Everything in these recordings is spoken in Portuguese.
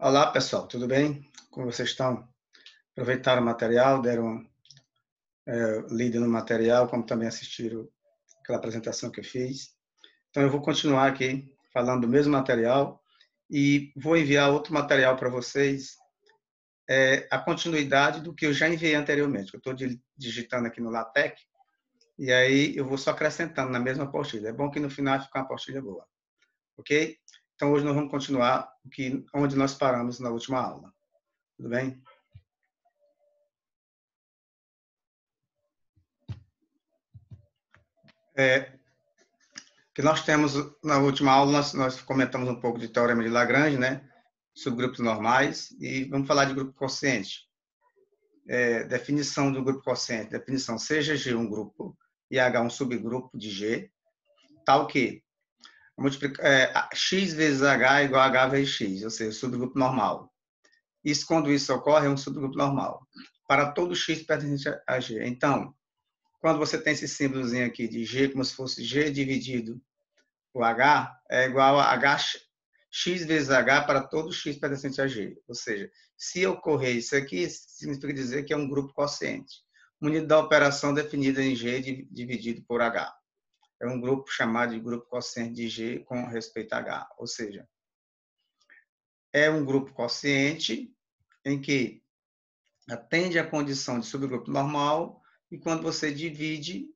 Olá, pessoal, tudo bem? Como vocês estão? Aproveitaram o material, deram lida no material, como também assistiram aquela apresentação que eu fiz. Então, eu vou continuar aqui falando do mesmo material e vou enviar outro material para vocês, a continuidade do que eu já enviei anteriormente. Eu estou digitando aqui no LaTeX e aí eu vou só acrescentando na mesma apostila. É bom que no final fique uma apostila boa, ok? Então, hoje nós vamos continuar onde nós paramos na última aula. Tudo bem? Que nós temos, na última aula, nós comentamos um pouco de Teorema de Lagrange, né? Sobre grupos normais, e vamos falar de grupo quociente. Definição do grupo quociente. Definição, seja G um grupo e H um subgrupo de G, tal que x vezes H é igual a H vezes x, ou seja, subgrupo normal. Isso, quando isso ocorre, é um subgrupo normal. Para todo x pertencente a G. Então, quando você tem esse símbolozinho aqui de G, como se fosse G dividido o H é igual a x vezes H para todo x pertencente a G. Ou seja, se ocorrer isso aqui, significa dizer que é um grupo quociente. Unido da operação definida em G dividido por H. É um grupo chamado de grupo quociente de G com respeito a H. Ou seja, é um grupo quociente em que atende à condição de subgrupo normal e quando você divide,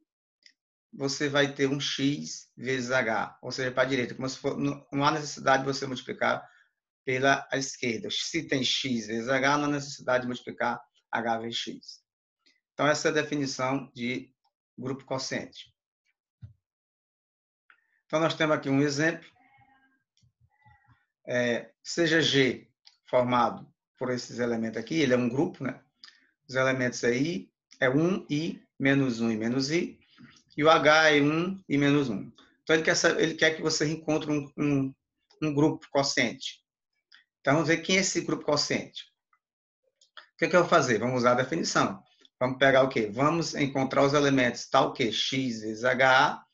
você vai ter um x vezes h, ou seja, para a direita, como se for, não há necessidade de você multiplicar pela esquerda. Se tem x vezes h, não há necessidade de multiplicar h vezes x. Então, essa é a definição de grupo quociente. Então, nós temos aqui um exemplo. Seja G formado por esses elementos aqui, ele é um grupo, né? Os elementos aí é 1, I, menos 1 e menos I, e o H é 1 e menos 1. Então, ele quer que você encontre um grupo quociente. Então, vamos ver quem é esse grupo quociente. O que eu vou fazer? Vamos usar a definição. Vamos pegar o quê? Vamos encontrar os elementos tal que x vezes h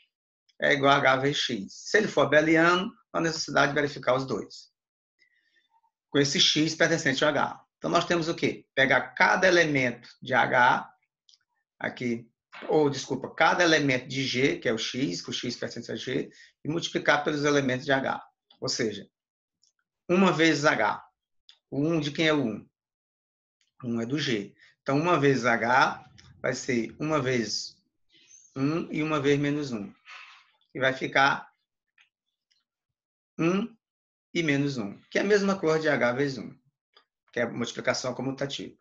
é igual a h vezes x. Se ele for abeliano, não há necessidade de verificar os dois. Com esse x pertencente a h. Então, nós temos o quê? Pegar cada elemento de h, aqui, ou, desculpa, cada elemento de G, que é o X, que o X pertence a G, e multiplicar pelos elementos de H. Ou seja, 1 vezes H. O 1 de quem é o 1? 1 é do G. Então, 1 vezes H vai ser 1 vezes 1 e 1 vezes menos 1. E vai ficar 1 e menos 1, que é a mesma coisa de H vezes 1, que é a multiplicação comutativa.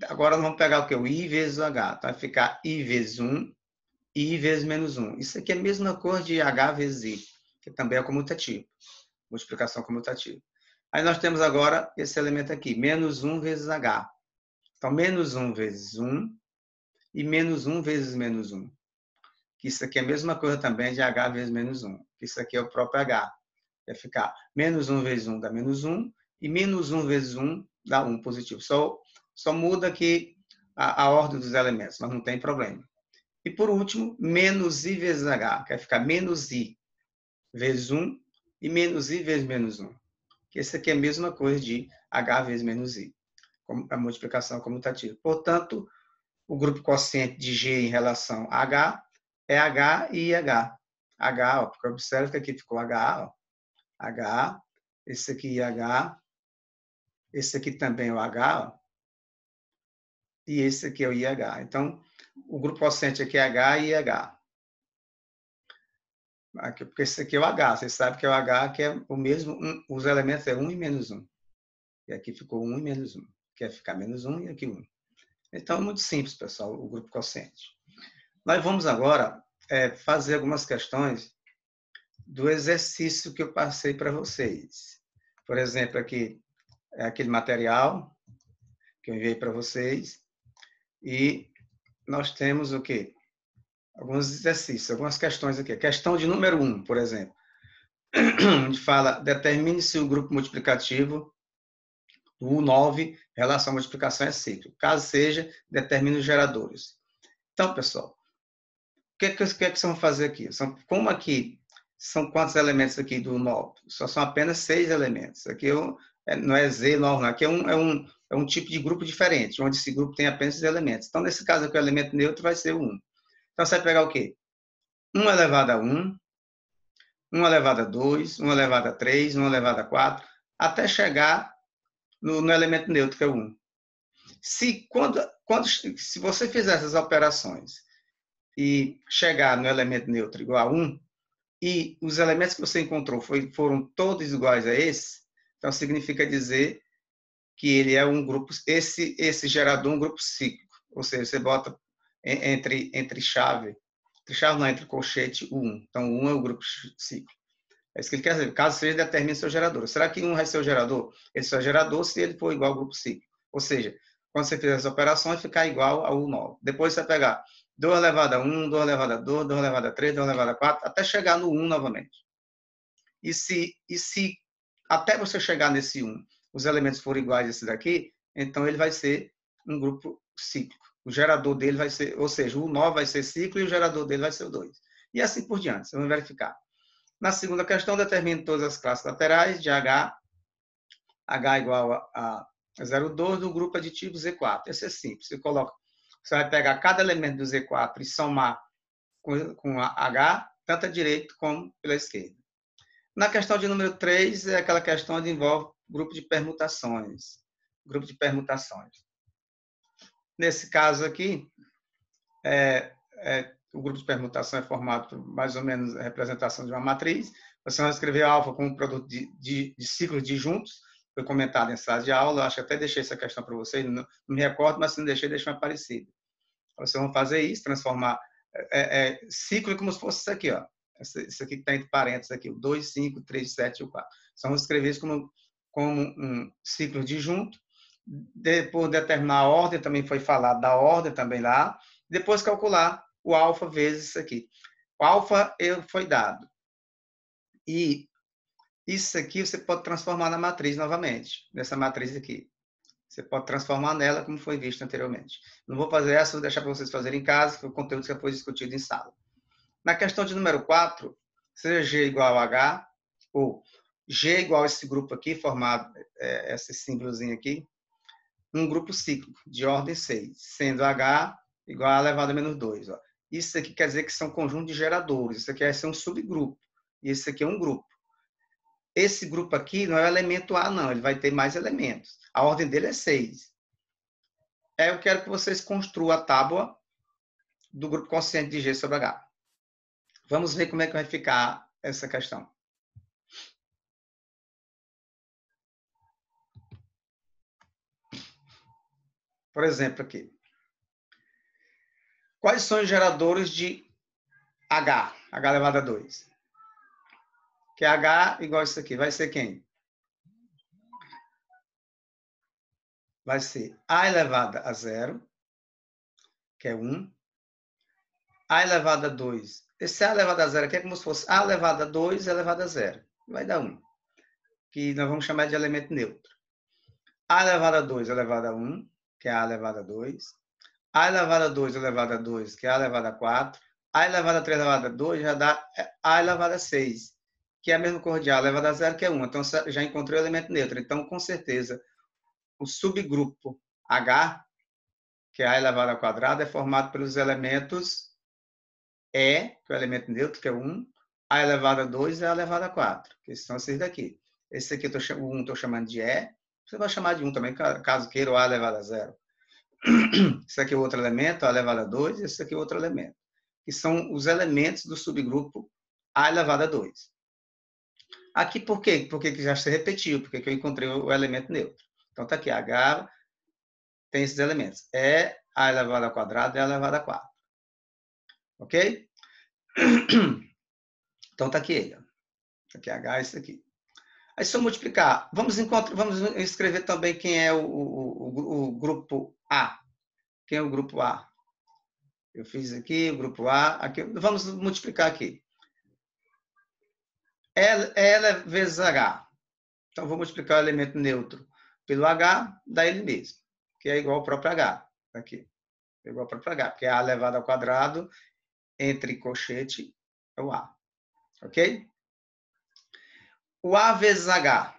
Agora, vamos pegar o que? O I vezes o H. Então, vai ficar I vezes 1, I vezes menos 1. Isso aqui é a mesma coisa de H vezes I, que também é comutativo. Multiplicação comutativa. Aí nós temos agora esse elemento aqui, menos 1 vezes H. Então, menos 1 vezes 1 e menos 1 vezes menos 1. Que isso aqui é a mesma coisa também de H vezes menos 1. Que isso aqui é o próprio H. Vai ficar menos 1 vezes 1 dá menos 1 e menos 1 vezes 1 dá 1 positivo. Só muda aqui a ordem dos elementos, mas não tem problema. E, por último, menos I vezes H, que vai ficar menos I vezes 1 e menos I vezes menos 1. Que esse aqui é a mesma coisa de H vezes menos I, a multiplicação comutativa. Portanto, o grupo quociente de G em relação a H é H e IH. H, ó, porque observe que aqui ficou H, ó. H, esse aqui IH, esse aqui também é o H, ó, e esse aqui é o IH. Então, o grupo quociente aqui é H e IH. Aqui, porque esse aqui é o H, você sabe que é o H, que é o mesmo, os elementos é 1 e menos 1. E aqui ficou 1 e menos 1. Quer ficar menos 1 e aqui 1. Então, é muito simples, pessoal, o grupo quociente. Nós vamos agora fazer algumas questões do exercício que eu passei para vocês. Por exemplo, aqui é aquele material que eu enviei para vocês. E nós temos o quê? Alguns exercícios, algumas questões aqui. Questão de número 1, por exemplo. A gente fala, determine se o grupo multiplicativo do U9, relação à multiplicação é cíclico. Caso seja, determine os geradores. Então, pessoal, o que vocês vão fazer aqui? Como aqui são quantos elementos aqui do 9? Só são apenas 6 elementos. Aqui não é Z normal, aqui é um tipo de grupo diferente, onde esse grupo tem apenas esses elementos. Então, nesse caso aqui, o elemento neutro vai ser o 1. Então, você vai pegar o quê? 1 elevado a 1, 1 elevado a 2, 1 elevado a 3, 1 elevado a 4, até chegar no elemento neutro, que é o 1. Se você fizer essas operações e chegar no elemento neutro igual a 1, e os elementos que você encontrou foram todos iguais a esse, então significa dizer que ele é um grupo, esse gerador é um grupo cíclico, ou seja, você bota entre chave não, entre colchete o 1. Então, o 1 é o grupo cíclico. É isso que ele quer dizer. Caso seja, determine seu gerador. Será que 1 vai ser o gerador? Ele só é gerador se ele for igual ao grupo cíclico. Ou seja, quando você fizer as operações, ficar igual ao 9. Depois você vai pegar 2 elevado a 1, 2 elevado a 2, 2 elevado a 3, 2 elevado a 4, até chegar no 1 novamente. E se até você chegar nesse 1, os elementos forem iguais a esse daqui, então ele vai ser um grupo cíclico. O gerador dele vai ser, ou seja, o 9 vai ser ciclo e o gerador dele vai ser o 2. E assim por diante, você vai verificar. Na segunda questão, determine todas as classes laterais de H igual a 0,2 do grupo aditivo Z4. Esse é simples. Você vai pegar cada elemento do Z4 e somar com a H, tanto à direita como pela esquerda. Na questão de número 3, é aquela questão onde envolve grupo de permutações. Grupo de permutações. Nesse caso aqui, o grupo de permutação é formado por mais ou menos a representação de uma matriz. Você vai escrever alfa como um produto de ciclos disjuntos. Foi comentado em sala de aula. Eu acho que até deixei essa questão para vocês. Não me recordo, mas se não deixei, deixa mais parecido. Vocês vão fazer isso, transformar ciclo como se fosse isso aqui, ó. Isso aqui que está entre parênteses aqui, o 2, 5, 3, 7 e o 4. Então, vamos escrever isso como um ciclo disjunto. Depois determinar a ordem, também foi falado da ordem também lá. Depois calcular o alfa vezes isso aqui. O alfa foi dado. E isso aqui você pode transformar na matriz novamente, nessa matriz aqui. Você pode transformar nela como foi visto anteriormente. Não vou fazer essa, vou deixar para vocês fazerem em casa, que o conteúdo já foi discutido em sala. Na questão de número 4, seja G igual a H, ou G igual a esse grupo aqui, formado, esse símbolozinho aqui, um grupo cíclico de ordem 6, sendo H igual a elevado a menos 2. Ó. Isso aqui quer dizer que são conjuntos de geradores. Isso aqui vai ser um subgrupo. E esse aqui é um grupo. Esse grupo aqui não é o elemento A, não. Ele vai ter mais elementos. A ordem dele é 6. Eu quero que vocês construam a tábua do grupo consciente de G sobre H. Vamos ver como é que vai ficar essa questão. Por exemplo, aqui. Quais são os geradores de H? H elevado a 2. Que é H igual a isso aqui. Vai ser quem? Vai ser A elevado a 0, que é 1. A elevado a 2. Esse A elevado a 0 aqui é como se fosse A elevado a 2 elevado a 0. Vai dar 1. Que nós vamos chamar de elemento neutro. A elevado a 2 elevado a 1, que é A elevado a 2. A elevado a 2 elevado a 2, que é A elevado a 4. A elevado a 3 elevado a 2 já dá A elevado a 6, que é a mesma cor de A elevado a 0, que é 1. Então, já encontrei o elemento neutro. Então, com certeza, o subgrupo H, que é A elevado ao quadrado, é formado pelos elementos E, que é o elemento neutro, que é 1, A elevado a 2 e A elevado a 4, que são esses daqui. Esse aqui, o 1, estou chamando de E. Você vai chamar de 1 também, caso queira, o A elevado a 0. Esse aqui é outro elemento, A elevado a 2, e esse aqui é outro elemento. Que são os elementos do subgrupo A elevado a 2. Aqui, por quê? Porque já se repetiu, porque eu encontrei o elemento neutro. Então, está aqui, H tem esses elementos. É A elevado ao quadrado e A elevado a 4. Ok? Então, está aqui ele. Está aqui H, isso aqui. Aí, se eu multiplicar, vamos escrever também quem é o grupo A. Quem é o grupo A? Eu fiz aqui o grupo A. Aqui, vamos multiplicar aqui. L vezes H. Então, vou multiplicar o elemento neutro pelo H, dá ele mesmo, que é igual ao próprio H. Aqui. É igual ao próprio H, porque A elevado ao quadrado entre colchete é o A. Ok? O A vezes H.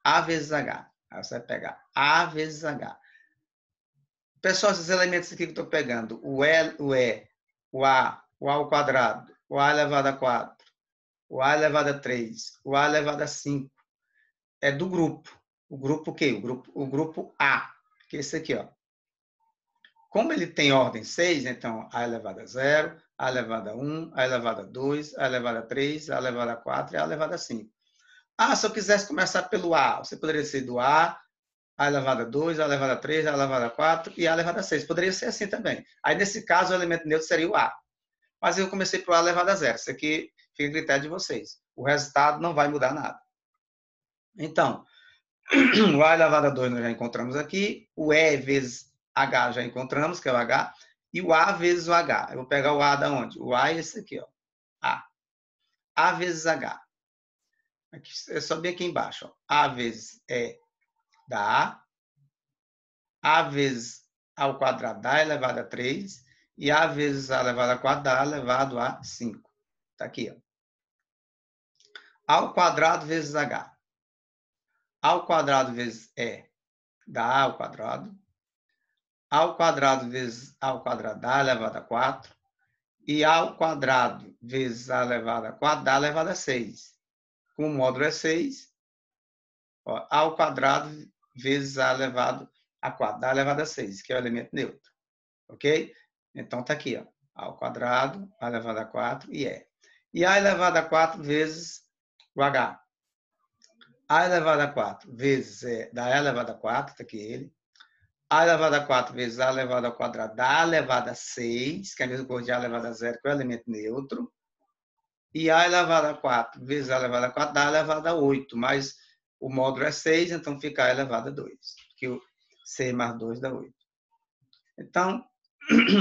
A vezes H. Aí você vai pegar A vezes H. Pessoal, esses elementos aqui que eu estou pegando, o E, o A ao quadrado, o A elevado a 4, o A elevado a 3, o A elevado a 5, é do grupo. O grupo o quê? O grupo A, que é esse aqui, ó. Como ele tem ordem 6, então A elevado a 0, A elevado a 1, A elevado a 2, A elevado a 3, A elevado a 4 e A elevado a 5. Ah, se eu quisesse começar pelo A, você poderia ser do A elevado a 2, A elevado a 3, A elevado a 4 e A elevado a 6. Poderia ser assim também. Aí, nesse caso, o elemento neutro seria o A. Mas eu comecei por A elevado a 0. Isso aqui fica a critério de vocês. O resultado não vai mudar nada. Então, o A elevado a 2 nós já encontramos aqui. O E vezes H já encontramos, que é o H. E o A vezes o H. Eu vou pegar o A da onde? O A é esse aqui, ó. A. A vezes H. Aqui, é só bem aqui embaixo. Ó. A vezes E da A vezes A ao quadrado da A elevado a 3 e A vezes A elevado a 4 da A elevado a 5. Está aqui, ó. A ao quadrado vezes H. A ao quadrado vezes E da A ao quadrado. A ao quadrado vezes A ao quadrado da A elevado a 4. E A ao quadrado vezes A elevado a 4 da A elevado a 6. Como o módulo é 6, ó, A ao quadrado vezes A elevado a 4 da A elevado a 6, que é o elemento neutro. Ok? Então, está aqui, ó. A ao quadrado, A elevado a 4 e E. E A elevado a 4 vezes o H. A elevado a 4 vezes E da A elevado a 4, está aqui ele. A elevado a 4 vezes A elevado ao quadrado da A elevado a 6, que é a mesma coisa de A elevado a 0, que é o elemento neutro. E A elevado a 4 vezes A elevado a 4 dá A elevado a 8, mas o módulo é 6, então fica A elevado a 2, que o 6 mais 2 dá 8. Então,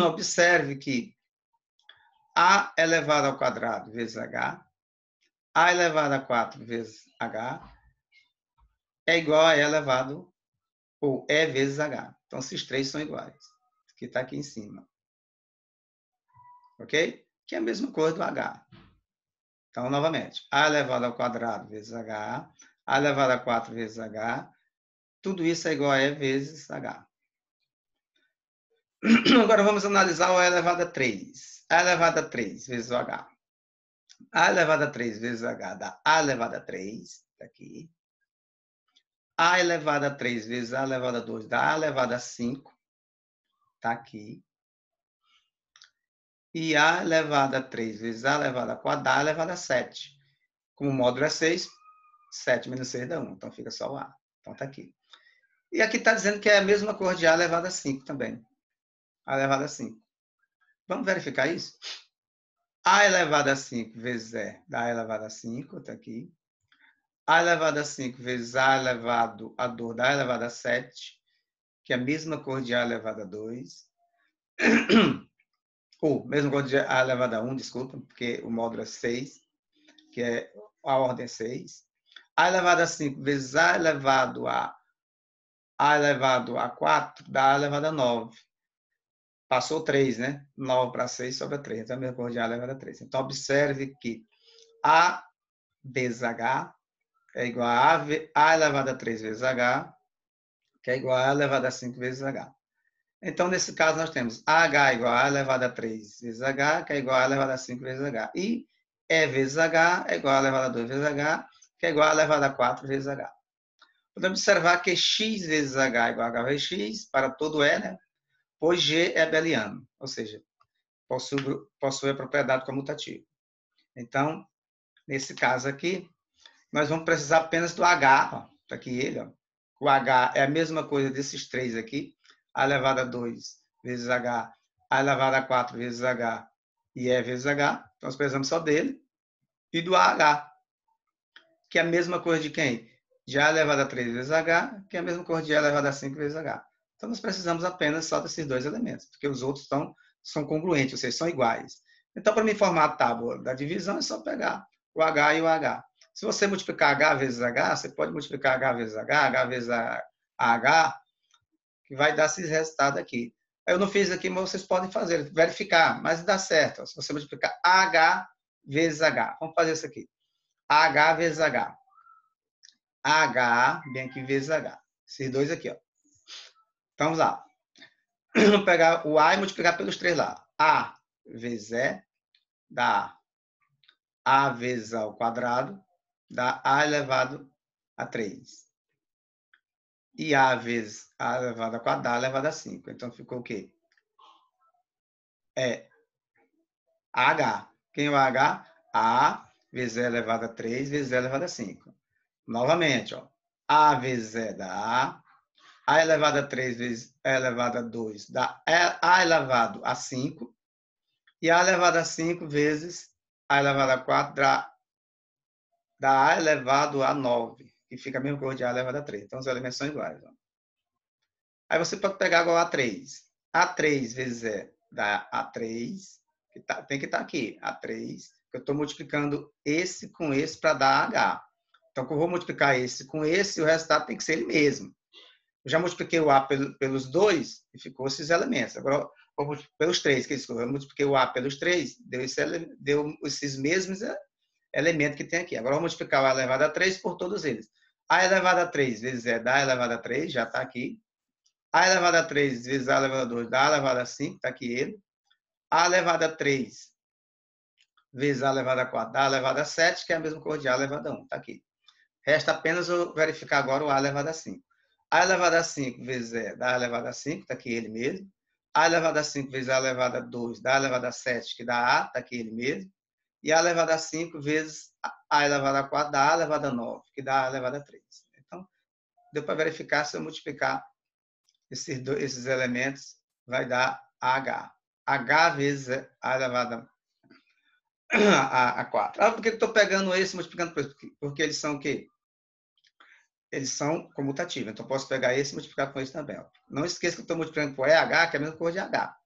observe que A elevado ao quadrado vezes H, A elevado a 4 vezes H, é igual a E elevado, ou E vezes H. Então, esses três são iguais, que está aqui em cima. Ok? Que é a mesma coisa do H. Então, novamente, A elevado ao quadrado vezes H, A elevado a 4 vezes H, tudo isso é igual a E vezes H. Agora, vamos analisar o E elevado a 3. A elevado a 3 vezes o H. A elevado a 3 vezes H dá A elevado a 3, está aqui. A elevado a 3 vezes A elevado a 2 dá A elevado a 5, está aqui. E A elevado a 3 vezes A elevado a 4 dá A elevado a 7. Como o módulo é 6, 7 menos 6 dá 1. Então, fica só o A. Então, está aqui. E aqui está dizendo que é a mesma cor de A elevado a 5 também. A elevado a 5. Vamos verificar isso? A elevado a 5 vezes E dá A elevado a 5, está aqui. A elevado a 5 vezes A elevado a 2 dá A elevado a 7, que é a mesma cor de A elevado a 2. Ou, mesma cor de A elevado a 1, desculpa, porque o módulo é 6, que é a ordem é 6. A elevado a 5 vezes A elevado a 4 dá A elevado a 9. Passou 3, né? 9 para 6 sobra 3. Então, a mesma cor de A elevado a 3. Então, observe que A vezes H é igual a A elevado a 3 vezes H, que é igual a A elevado a 5 vezes H. Então, nesse caso, nós temos H igual a A elevado a 3 vezes H, que é igual a A elevado a 5 vezes H. E E vezes H é igual a A elevado a 2 vezes H, que é igual a A elevado a 4 vezes H. Podemos observar que X vezes H é igual a H vezes X para todo E, né? Pois G é abeliano, ou seja, possui a propriedade comutativa. Então, nesse caso aqui, nós vamos precisar apenas do H. Está aqui ele. Ó. O H é a mesma coisa desses três aqui. A elevado a 2 vezes H, A elevado a 4 vezes H e E vezes H. Então, nós precisamos só dele. E do AH, que é a mesma coisa de quem? De A elevado a 3 vezes H, que é a mesma coisa de A elevado a 5 vezes H. Então, nós precisamos apenas só desses dois elementos, porque os outros são congruentes, ou seja, são iguais. Então, para me formar a tábua da divisão, é só pegar o H e o H. Se você multiplicar H vezes H, você pode multiplicar H vezes H, H vezes H, que vai dar esse resultado aqui. Eu não fiz aqui, mas vocês podem fazer, verificar, mas dá certo. Se você multiplicar H vezes H, vamos fazer isso aqui. H vezes H. H, bem aqui, vezes H. Esses dois aqui, ó. Então, vamos lá. Vamos pegar o A e multiplicar pelos 3 lá. A vezes E dá A vezes A ao quadrado, dá A elevado a 3. E A vezes A elevado a quadrado, dá A elevado a 5. Então, ficou o quê? É AH. Quem é o AH? A vezes E elevado a 3 vezes E elevado a 5. Novamente, ó. A vezes E dá A elevado a 3 vezes E elevado a 2 dá A elevado a 5. E A elevado a 5 vezes A elevado a 4 dá A elevado a 9, que fica a mesma coisa de A elevado a 3. Então, os elementos são iguais. Ó. Aí você pode pegar agora A3. A3 vezes E dá A3, que tem que estar aqui, A3. Eu estou multiplicando esse com esse para dar H. Então, eu vou multiplicar esse com esse, e o resultado tem que ser ele mesmo. Eu já multipliquei o A pelos 2 e ficou esses elementos. Agora, pelos 3, que eu multipliquei o A pelos 3, deu esses mesmos elementos que tem aqui. Agora, eu vou multiplicar o A elevado a 3 por todos eles. A elevado a 3 vezes E dá A elevado a 3, já está aqui. A elevado a 3 vezes A elevado a 2 dá A elevado a 5, está aqui ele. A elevado a 3 vezes A elevado a 4 dá A elevado a 7, que é a mesma coisa de A elevado a 1, está aqui. Resta apenas eu verificar agora o A elevado a 5. A elevado a 5 vezes E dá A elevado a 5, está aqui ele mesmo. A elevado a 5 vezes A elevado a 2 dá A elevado a 7, que dá A, está aqui ele mesmo. E A elevado a 5 vezes A elevado a 4 dá A elevado a 9, que dá A elevado a 3. Então, deu para verificar, se eu multiplicar esses elementos, vai dar H. H vezes A elevado a 4. Ah, por que eu estou pegando esse e multiplicando por esse? Porque eles são o quê? Eles são comutativos. Então, eu posso pegar esse e multiplicar com esse também. Ó. Não esqueça que eu estou multiplicando por EH, que é a mesma coisa de H.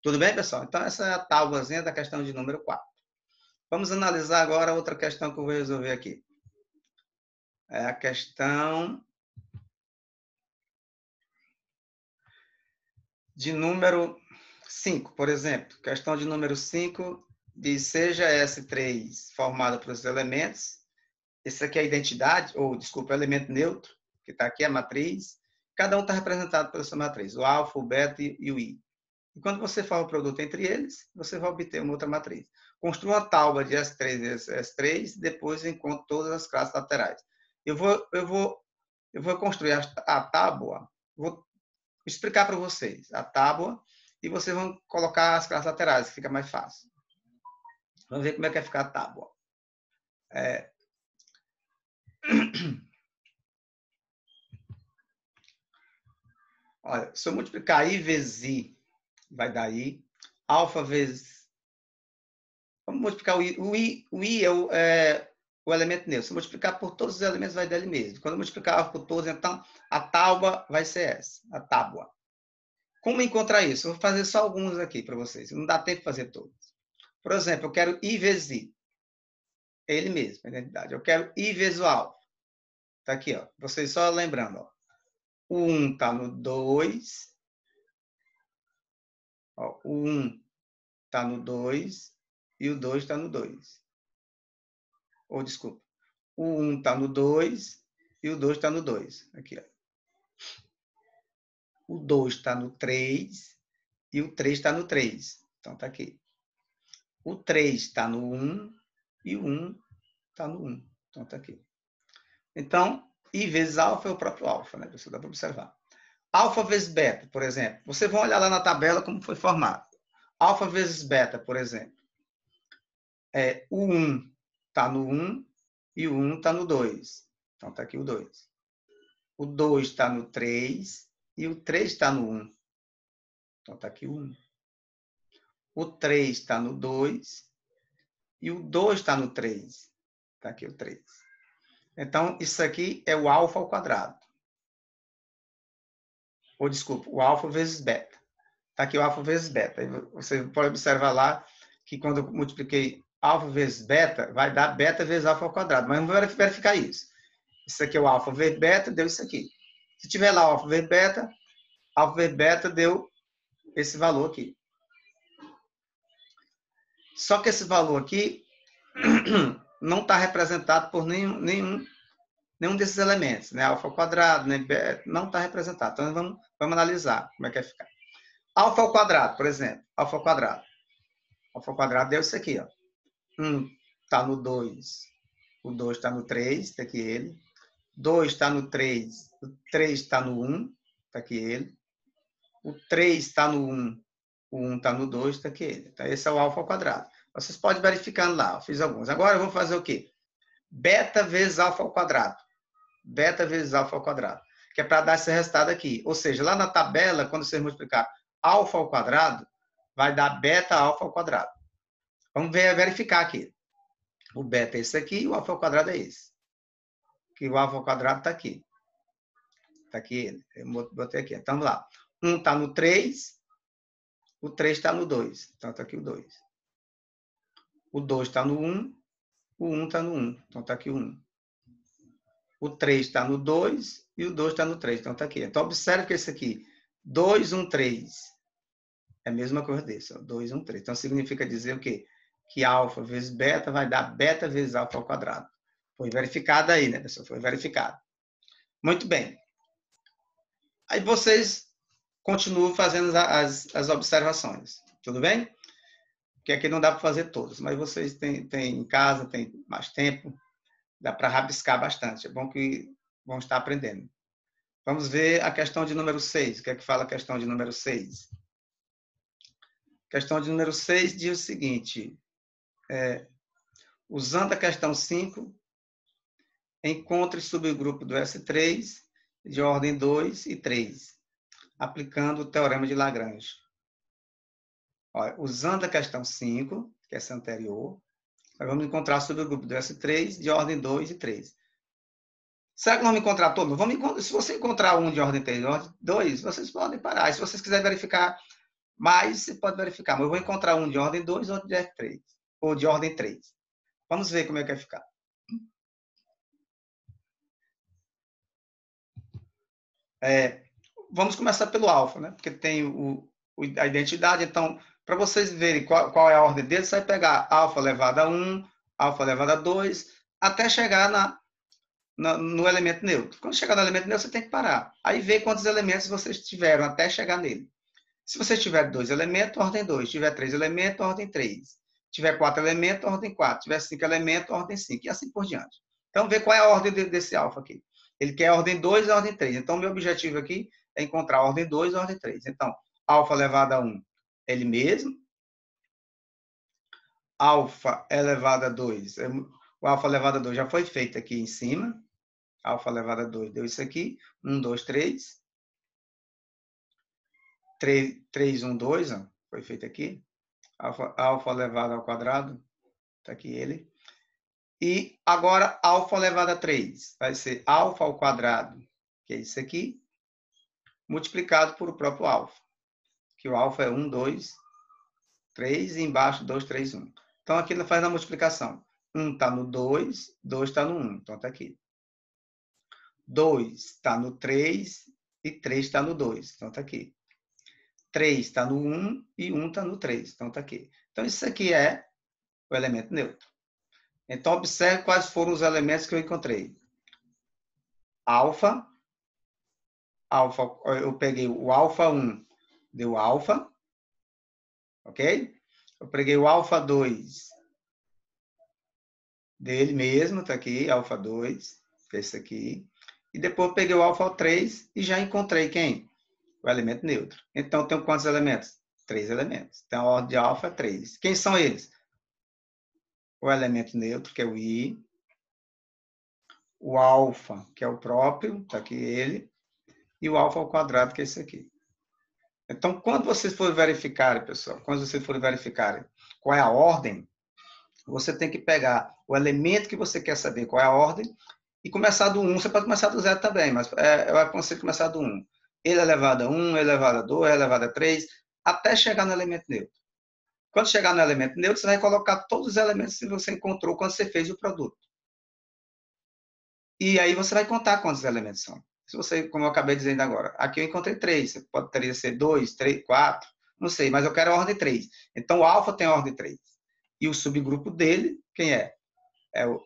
Tudo bem, pessoal? Então, essa é a tábuazinha da questão de número 4. Vamos analisar agora outra questão que eu vou resolver aqui. É a questão de número 5, por exemplo. Questão de número 5 diz: seja S3 formada pelos elementos. Esse aqui é a identidade, ou, desculpa, o elemento neutro, que está aqui, a matriz. Cada um está representado pela sua matriz, o alfa, o beta e o i. E quando você forma o produto entre eles, você vai obter uma outra matriz. Construa uma tábua de S3 vezes S3, depois encontre todas as classes laterais. Eu vou construir a tábua, vou explicar para vocês a tábua, e vocês vão colocar as classes laterais, que fica mais fácil. Vamos ver como é que vai ficar a tábua. Olha, se eu multiplicar I vezes I, vai dar I. Alfa vezes... Vamos multiplicar o I. O I é o elemento neutro. Se eu multiplicar por todos os elementos, vai dar ele mesmo. Quando eu multiplicar alfa por todos, então, a tábua vai ser essa, a tábua. Como encontrar isso? Eu vou fazer só alguns aqui para vocês. Não dá tempo de fazer todos. Por exemplo, eu quero I vezes I. É ele mesmo, a identidade. Eu quero I vezes o alfa. Está aqui, ó. Vocês só lembrando, ó. O 1 está no 2. Ó, o 1 está no 2 e o 2 está no 2. Ou, desculpa. O 1 está no 2 e o 2 está no 2. Aqui, ó. O 2 está no 3 e o 3 está no 3. Então, está aqui. O 3 está no 1 e o 1 está no 1. Então, está aqui. Então, I vezes alfa é o próprio alfa, né? Isso dá para observar. Alfa vezes beta, por exemplo. Vocês vão olhar lá na tabela como foi formado. Alfa vezes beta, por exemplo. O 1 está no 1 e o 1 está no 2. Então, está aqui o 2. O 2 está no 3 e o 3 está no 1. Então, está aqui o 1. O 3 está no 2 e o 2 está no 3. Está aqui o 3. Então, isso aqui é o alfa ao quadrado. Ou, desculpa, o alfa vezes beta. Está aqui o alfa vezes beta. Você pode observar lá que quando eu multipliquei alfa vezes beta, vai dar beta vezes alfa ao quadrado. Mas não vou verificar isso. Isso aqui é o alfa vezes beta, deu isso aqui. Se tiver lá alfa vezes beta deu esse valor aqui. Só que esse valor aqui não está representado por nenhum nenhum desses elementos, né? Alfa ao quadrado, né? Beta, não está representado. Então, vamos analisar como é que vai ficar. Alfa ao quadrado, por exemplo. Alfa ao quadrado. Alfa ao quadrado deu isso aqui, ó. 1 está no 2. O 2 está no 3, está aqui ele. 2 está no 3. O 3 está no 1, está aqui ele. O 3 está no 1. O 1 está no 2, está aqui ele. Então, esse é o alfa ao quadrado. Vocês podem verificando lá. Eu fiz alguns. Agora, eu vou fazer o quê? Beta vezes alfa ao quadrado. Beta vezes alfa ao quadrado. Que é para dar esse resultado aqui. Ou seja, lá na tabela, quando vocês multiplicar alfa ao quadrado, vai dar beta alfa ao quadrado. Vamos verificar aqui. O beta é esse aqui e o alfa ao quadrado é esse. Que o alfa ao quadrado está aqui. Está aqui ele. Eu botei aqui. Então, vamos lá. 1 está no 3. O 3 está no 2. Então, está aqui o 2. O 2 está no 1. O 1 está no 1. Então, está aqui o 1. O 3 está no 2 e o 2 está no 3. Então, está aqui. Então, observe que esse aqui, 2, 1, 3, é a mesma coisa desse. Ó, 2, 1, 3. Então, significa dizer o quê? Que alfa vezes beta vai dar beta vezes alfa ao quadrado. Foi verificado aí, né, pessoal? Foi verificado. Muito bem. Aí vocês continuam fazendo as observações. Tudo bem? Porque aqui não dá para fazer todos, mas vocês têm em casa, tem mais tempo, dá para rabiscar bastante. É bom que vão estar aprendendo. Vamos ver a questão de número 6. O que é que fala a questão de número 6? A questão de número 6 diz o seguinte. Usando a questão 5, encontre subgrupo do S3 de ordem 2 e 3, aplicando o teorema de Lagrange. Olha, usando a questão 5, que é essa anterior, nós vamos encontrar o subgrupo do S3 de ordem 2 e 3. Será que nós vamos encontrar todos? Se você encontrar um de ordem 3 e ordem 2, vocês podem parar. E se vocês quiserem verificar mais, você pode verificar. Mas eu vou encontrar um de ordem 2 e outro de R3, ou de ordem 3. Vamos ver como é que vai ficar. Vamos começar pelo alfa, né? Porque tem a identidade. Então, para vocês verem qual é a ordem dele, você vai pegar alfa elevado a 1, alfa elevado a 2, até chegar no elemento neutro. Quando chegar no elemento neutro, você tem que parar. Aí ver quantos elementos vocês tiveram até chegar nele. Se você tiver 2 elementos, ordem 2. Se tiver 3 elementos, ordem 3. Se tiver 4 elementos, ordem 4. Se tiver 5 elementos, ordem 5. E assim por diante. Então, ver qual é a ordem desse alfa aqui. Ele quer ordem 2 e ordem 3. Então, meu objetivo aqui é encontrar a ordem 2 e a ordem 3. Então, alfa elevado a 1, ele mesmo. Alfa elevado a 2. O alfa elevado a 2 já foi feito aqui em cima. Alfa elevado a 2 deu isso aqui. 1, 2, 3. 3, 1, 2. Ó, foi feito aqui. Alfa elevado ao quadrado. Está aqui ele. E agora, alfa elevado a 3. Vai ser alfa ao quadrado, que é isso aqui, multiplicado por o próprio alfa. Que o alfa é 1, 2, 3, e embaixo 2, 3, 1. Então, aqui ele faz a multiplicação. 1 está no 2, 2 está no 1. Então, está aqui. 2 está no 3 e 3 está no 2. Então, está aqui. 3 está no 1 e 1 está no 3. Então, está aqui. Então, isso aqui é o elemento neutro. Então, observe quais foram os elementos que eu encontrei. Alfa, eu peguei o alfa 1, deu alfa, ok? Eu peguei o alfa 2, dele mesmo, tá aqui, alfa 2, que é esse aqui. E depois eu peguei o alfa 3 e já encontrei quem? O elemento neutro. Então, eu tenho quantos elementos? 3 elementos. Então, a ordem de alfa é 3. Quem são eles? O elemento neutro, que é o I. O alfa, que é o próprio, tá aqui ele. E o alfa ao quadrado, que é esse aqui. Então, quando vocês forem verificar, pessoal, quando vocês forem verificar qual é a ordem, você tem que pegar o elemento que você quer saber qual é a ordem e começar do 1. Você pode começar do 0 também, mas eu aconselho começar do 1. Ele elevado a 1, ele elevado a 2, ele elevado a 3, até chegar no elemento neutro. Quando chegar no elemento neutro, você vai colocar todos os elementos que você encontrou quando você fez o produto. E aí você vai contar quantos elementos são. Se você, como eu acabei dizendo agora, aqui eu encontrei 3, poderia ser 2, 3, 4, não sei, mas eu quero a ordem 3. Então, o alfa tem a ordem 3. E o subgrupo dele, quem é? É o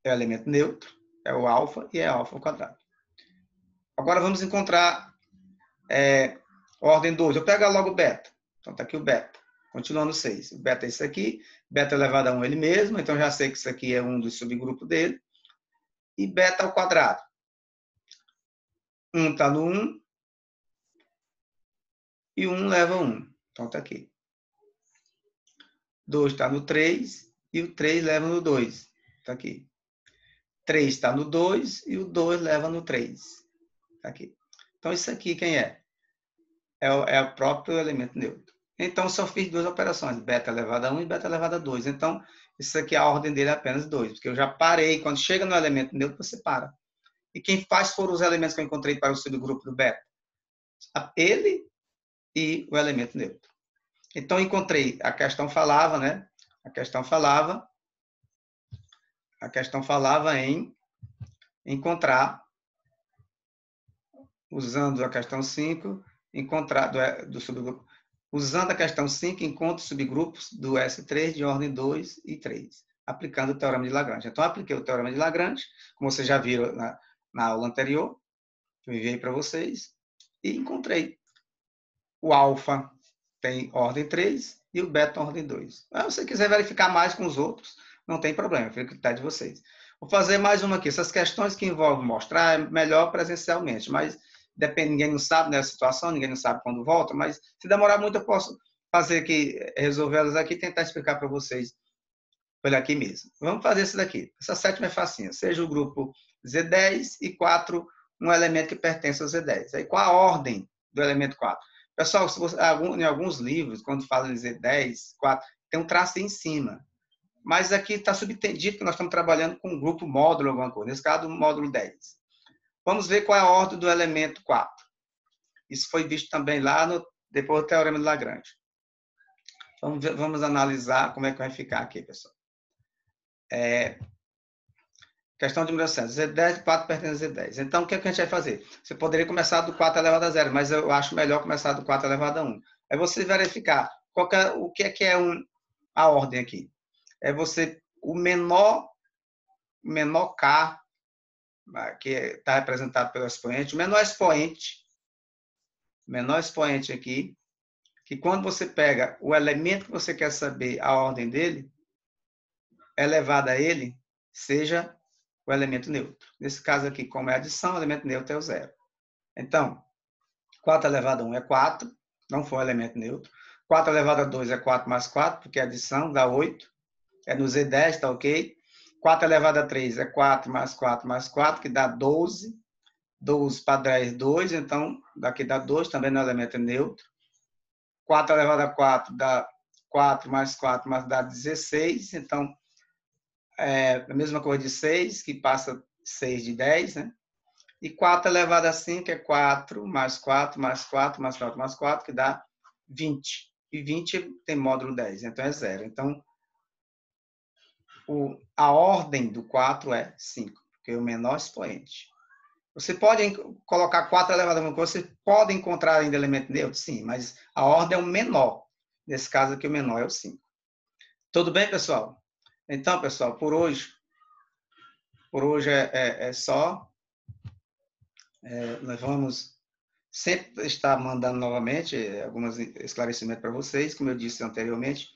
elemento neutro. é o alfa e é alfa ao quadrado. Agora vamos encontrar ordem 2. Eu pego logo o beta. Então está aqui o beta. Continuando 6. O beta é isso aqui. Beta elevado a 1 ele mesmo. Então já sei que isso aqui é um dos subgrupos dele. E beta ao quadrado. 1 está no 1. E 1 leva 1. Então está aqui. 2 está no 3. E o 3 leva no 2. Está aqui. 3 está no 2. E o 2 leva no 3. Está aqui. Então isso aqui quem é? É o próprio elemento neutro. Então, só fiz duas operações, beta elevado a 1 e beta elevado a 2. Então, isso aqui, a ordem dele é apenas 2, porque eu já parei. Quando chega no elemento neutro, você para. E quem faz foram os elementos que eu encontrei para o subgrupo do beta? Ele e o elemento neutro. Então, encontrei, a questão falava, né? A questão falava em encontrar, usando a questão 5, encontrar do subgrupo. Usando a questão 5, encontre subgrupos do S3 de ordem 2 e 3, aplicando o teorema de Lagrange. Então, apliquei o teorema de Lagrange, como vocês já viram na aula anterior, que eu enviei para vocês, e encontrei. O alfa tem ordem 3 e o beta ordem 2. Se você quiser verificar mais com os outros, não tem problema, fica a critério de vocês. Vou fazer mais uma aqui. Essas questões que envolvem mostrar, é melhor presencialmente, mas depende, ninguém não sabe, né, a situação, ninguém não sabe quando volta, mas se demorar muito eu posso fazer aqui, resolvê-las aqui e tentar explicar para vocês por aqui mesmo. Vamos fazer isso daqui. Essa sétima é facinha. Seja o grupo Z10 e 4, um elemento que pertence ao Z10. Aí qual a ordem do elemento 4? Pessoal, se você, em alguns livros, quando fala de Z10, 4, tem um traço em cima. Mas aqui está subentendido que nós estamos trabalhando com um grupo módulo, alguma coisa. Nesse caso, o módulo 10. Vamos ver qual é a ordem do elemento 4. Isso foi visto também lá depois do Teorema de Lagrange. Vamos analisar como é que vai ficar aqui, pessoal. Questão de número 100. Z10 e 4 pertence a Z10. Então, o que a gente vai fazer? Você poderia começar do 4 elevado a 0, mas eu acho melhor começar do 4 elevado a 1. É você verificar o que é a ordem aqui. É você, o menor K, que está representado pelo expoente, o menor expoente aqui, que quando você pega o elemento que você quer saber a ordem dele, elevado a ele, seja o elemento neutro. Nesse caso aqui, como é adição, o elemento neutro é o 0. Então, 4 elevado a 1 é 4, não foi um elemento neutro. 4 elevado a 2 é 4 mais 4, porque é adição, dá 8. É no Z10, tá ok? 4 elevado a 3 é 4 mais 4 mais 4, que dá 12. 12 para 10, 2, então daqui dá 2, também no elemento neutro. 4 elevado a 4 dá 4 mais 4, mas dá 16, então é a mesma coisa de 6, que passa 6 de 10, né? E 4 elevado a 5 é 4 mais 4 mais 4 mais 4 mais 4, que dá 20. E 20 tem módulo 10, então é 0. Então, a ordem do 4 é 5, porque é o menor expoente. Você pode colocar 4 elevado a alguma coisa, você pode encontrar ainda elemento neutro? Sim, mas a ordem é o menor. Nesse caso aqui, o menor é o 5. Tudo bem, pessoal? Então, pessoal, por hoje é só. Nós vamos sempre estar mandando novamente alguns esclarecimentos para vocês. Como eu disse anteriormente,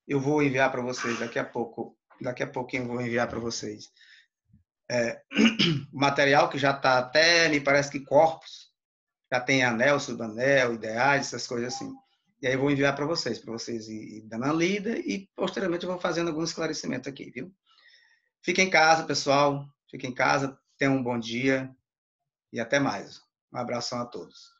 eu vou enviar para vocês daqui a pouquinho eu vou enviar para vocês o material que já está até, me parece que corpos, já tem anel, subanel, ideais, essas coisas assim. E aí eu vou enviar para vocês ir dando a lida e posteriormente eu vou fazendo alguns esclarecimentos aqui, viu? Fiquem em casa, pessoal. Fiquem em casa, tenham um bom dia e até mais. Um abração a todos.